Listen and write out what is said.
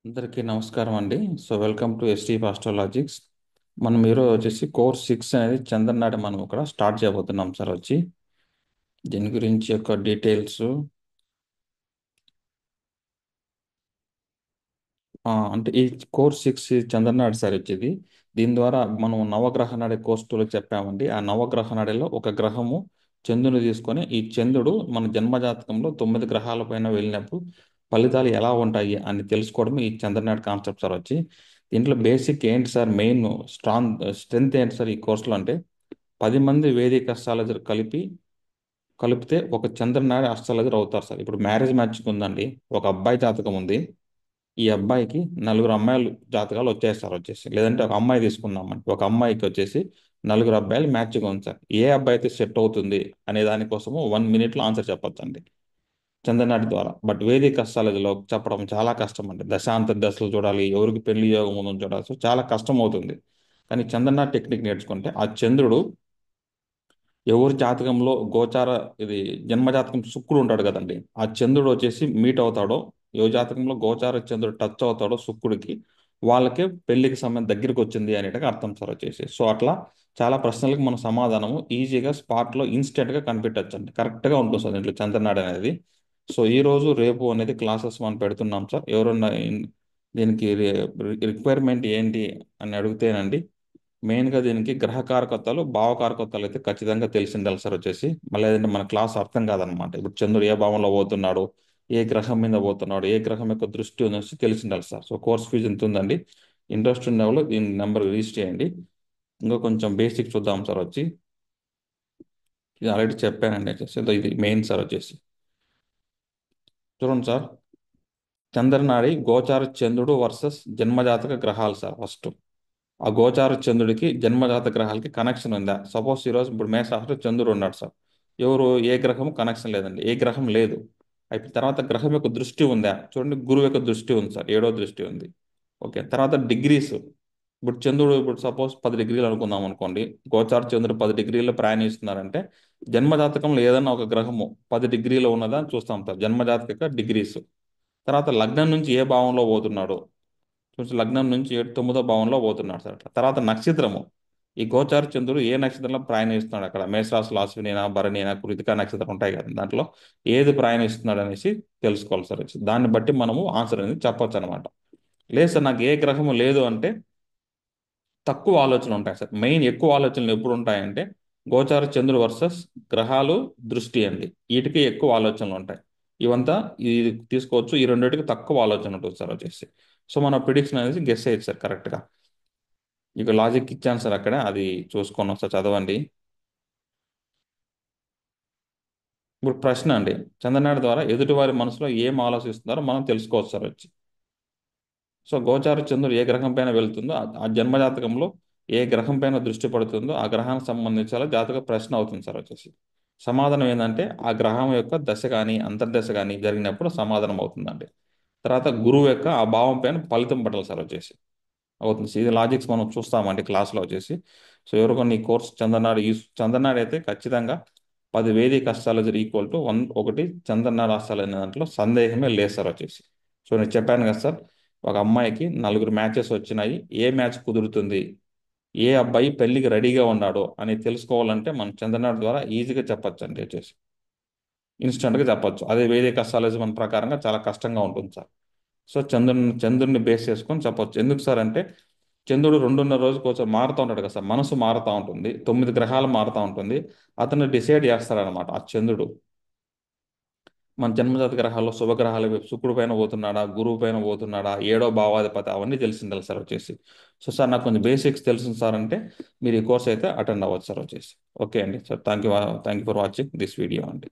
అందరికీ నమస్కారం అండి. Welcome to ST astrologics. మనం ఈరోజు వచ్చేసి కోర్స్ 6 అనేది చంద్రన్ నాటి మనం ఇక్కడ స్టార్ట్ చేయబోతున్నాం సార్. దీని గురించి యొక్క డీటెయిల్స్ అంటే ఈ కోర్స్ 6 చంద్రన్ నాటి సార్ వచ్చేది. దీని ద్వారా మనం నవగ్రహ నాడి కోర్స్ 2లో చెప్పామండి. ఆ నవగ్రహ నాడిలో ఒక గ్రహము చంద్రుని తీసుకొని ఈ చంద్రుడు మన జన్మజాతకంలో 9 గ్రహాల పైన వెళ్ళినప్పుడు ఫలితాలు ఎలా ఉంటాయి అని తెలుసుకోవడం ఈ చంద్రనాటి కాన్సెప్ట్ సార్ దీంట్లో బేసిక్ ఏంటి సార్, మెయిన్ స్ట్రెంత్ ఏంటి సార్ ఈ కోర్సులో అంటే 10 మంది వేదిక అస్ట్రాలజర్ కలిపితే ఒక చంద్రనాడి అస్ట్రాలజర్ అవుతారు సార్. ఇప్పుడు మ్యారేజ్ మ్యాచింగ్ ఉందండి. ఒక అబ్బాయి జాతకం ఉంది. ఈ అబ్బాయికి 4 అమ్మాయిలు జాతకాలు లేదంటే ఒక అమ్మాయి తీసుకుందామండి. ఒక అమ్మాయికి వచ్చేసి 4 అబ్బాయిలు మ్యాచ్గా ఉంది సార్. ఏ అబ్బాయి అయితే సెట్ అవుతుంది అనే దానికోసము 1 మినిట్లో ఆన్సర్ చెప్పొచ్చండి చంద్రనాటి ద్వారా. బట్ వేదిక అస్ట్రాలజీలో చెప్పడం చాలా కష్టం అండి. దశాంత దశలు చూడాలి, ఎవరికి పెళ్లి యోగం ఉందని చూడాలి. చాలా కష్టం అవుతుంది. కానీ చంద్రనాథ్ టెక్నిక్ నేర్చుకుంటే ఆ చంద్రుడు ఎవరి జాతకంలో గోచార ఇది జన్మజాతకం శుక్రుడు ఉంటాడు కదండి. ఆ చంద్రుడు వచ్చేసి మీట్ అవుతాడో, ఏ జాతకంలో గోచార చంద్రుడు టచ్ అవుతాడో శుక్రుడికి, వాళ్ళకే పెళ్లికి సమయం దగ్గరికి వచ్చింది అనేటిగా అర్థం సార్ అట్లా చాలా ప్రశ్నలకు మన సమాధానము ఈజీగా స్పాట్లో ఇన్స్టెంట్గా కనిపెట్టచ్చండి. కరెక్ట్గా ఉంటుంది సార్ దీంట్లో చంద్రనాడు అనేది. ఈ రోజు రేపు అనేది క్లాసెస్ మనం పెడుతున్నాం సార్. ఎవరన్నా దీనికి రిక్వైర్మెంట్ ఏంటి అని అడిగితేనండి, మెయిన్గా దీనికి గ్రహకారకత్వాలు భావకారకత్వాలు అయితే ఖచ్చితంగా తెలిసి ఉండాలి సార్ మళ్ళీ ఏదంటే మన క్లాస్ అర్థం కాదనమాట. ఇప్పుడు చంద్రుడు ఏ భావంలో పోతున్నాడు, ఏ గ్రహం మీద పోతున్నాడు, ఏ గ్రహం యొక్క దృష్టి ఉందని తెలిసి ఉండాలి సార్. కోర్స్ ఫీజు ఎంత ఉందండి. ఇంట్రెస్ట్ ఉన్న వాళ్ళు దీని నెంబర్ రిజిస్టర్ చేయండి. ఇంకా కొంచెం బేసిక్ చూద్దాం సార్ ఇది ఆల్రెడీ చెప్పానండి ఇది మెయిన్ సార్ చూడండి సార్. చంద్రనాడి గోచార చంద్రుడు వర్సెస్ జన్మజాతక గ్రహాలు సార్. ఫస్ట్ ఆ గోచార చంద్రుడికి జన్మజాత గ్రహాలకి కనెక్షన్ ఉందా? సపోజ్ ఈరోజు ఇప్పుడు మేషరాశిలో చంద్రుడు ఉన్నాడు సార్. ఎవరు ఏ గ్రహం కనెక్షన్ లేదండి, ఏ గ్రహం లేదు. అయిపోయిన తర్వాత గ్రహం యొక్క దృష్టి ఉందా? చూడండి, గురువు యొక్క దృష్టి ఉంది సార్, 7వ దృష్టి ఉంది. ఓకే, తర్వాత డిగ్రీస్. ఇప్పుడు చంద్రుడు ఇప్పుడు సపోజ్ 10 డిగ్రీలు అనుకుందాం అనుకోండి. గోచార చంద్రుడు 10 డిగ్రీల్లో ప్రయాణిస్తున్నారంటే జన్మజాతకంలో ఏదైనా ఒక గ్రహము 10 డిగ్రీలో ఉన్నదా అని చూస్తాం సార్. జన్మజాతక యొక్క డిగ్రీస్. తర్వాత లగ్నం నుంచి ఏ భావంలో పోతున్నాడు చూసి, లగ్నం నుంచి 9వ భావంలో పోతున్నాడు సార్. అట్లా తర్వాత నక్షత్రము, ఈ గోచార చంద్రుడు ఏ నక్షత్రంలో ప్రయాణిస్తున్నాడు, అక్కడ మేషరాశిలో అశ్వినినా భరణినా కృతికా నక్షత్రం ఉంటాయి కదా, దాంట్లో ఏది ప్రయాణిస్తున్నాడు అనేసి తెలుసుకోవాలి సార్. దాన్ని బట్టి మనము ఆన్సర్ అనేది చెప్పొచ్చు అనమాట. లేదు సార్ నాకు ఏ గ్రహము లేదు అంటే తక్కువ ఆలోచనలు ఉంటాయి సార్. మెయిన్ ఎక్కువ ఆలోచనలు ఎప్పుడు ఉంటాయంటే గోచార చంద్రుడు వర్సెస్ గ్రహాలు దృష్టి అండి, వీటికి ఎక్కువ ఆలోచనలు ఉంటాయి. ఇవంతా ఇది తీసుకోవచ్చు. ఈ రెండింటికి తక్కువ ఆలోచన ఉంటుంది సార్ మన ప్రిడిక్షన్ అనేది గెస్ అయ్యేది సార్ కరెక్ట్గా. ఇక లాజిక్ ఇచ్చాను సార్ అక్కడ, అది చూసుకొని ఒకసారి చదవండి. ఇప్పుడు ప్రశ్న అండి, చంద్రనాడు ద్వారా ఎదుటివారి మనసులో ఏం ఆలోచిస్తున్నారో మనం తెలుసుకోవచ్చు సార్ గోచార చంద్రుడు ఏ గ్రహం పైన వెళ్తుందో ఆ జన్మజాతకంలో ఏ గ్రహం పైన దృష్టి పడుతుందో ఆ గ్రహానికి సంబంధించిన జాతక ప్రశ్న అవుతుంది సార్ సమాధానం ఏంటంటే ఆ గ్రహం యొక్క దశ కానీ అంతర్దశ కానీ జరిగినప్పుడు సమాధానం అవుతుందండి. తర్వాత గురువు యొక్క ఆ భావం పైన ఫలితం పడాలి సార్ అవుతుంది. ఇది లాజిక్స్ మనం చూస్తామండి క్లాస్లో ఎవరికొన్ని ఈ కోర్స్ చంద్రనాడు అయితే ఖచ్చితంగా 10 వేదిక అస్ట్రాలజర్ ఈక్వల్ టు 1 చంద్రనాడు అస్ట్రాలజీ అనే దాంట్లో సందేహమే లేదు సార్ నేను చెప్పాను కదా సార్, ఒక అమ్మాయికి 4 మ్యాచెస్ వచ్చినాయి. ఏ మ్యాచ్ కుదురుతుంది, ఏ అబ్బాయి పెళ్లికి రెడీగా ఉన్నాడో అని తెలుసుకోవాలంటే మనం చంద్రనాడు ద్వారా ఈజీగా చెప్పొచ్చు అండి ఇన్స్టెంట్గా చెప్పొచ్చు. అదే వేదిక అస్ట్రాలజీ మన ప్రకారంగా చాలా కష్టంగా ఉంటుంది సార్. చంద్రుడిని బేస్ చేసుకొని చెప్పొచ్చు. ఎందుకు సార్ అంటే చంద్రుడు 2.5 రోజులకు ఒకసారి మారుతూ ఉంటాడు కదా సార్. మనసు మారుతూ ఉంటుంది, 9 గ్రహాలు మారుతూ ఉంటుంది. అతను డిసైడ్ చేస్తాడనమాట ఆ చంద్రుడు మన జన్మజాత గ్రహాల్లో శుభగ్రహాలు శుక్రుడు పైన పోతున్నాడా, గురువు పైన పోతున్నాడా, 7వ భావాధిపతి, అవన్నీ తెలిసిండాలి సార్ సార్ నాకు కొంచెం బేసిక్స్ తెలిసింది సార్ అంటే మీరు ఈ కోర్స్ అయితే అటెండ్ అవ్వచ్చు సార్ ఓకే అండి sir. Thank you for watching this video అండి.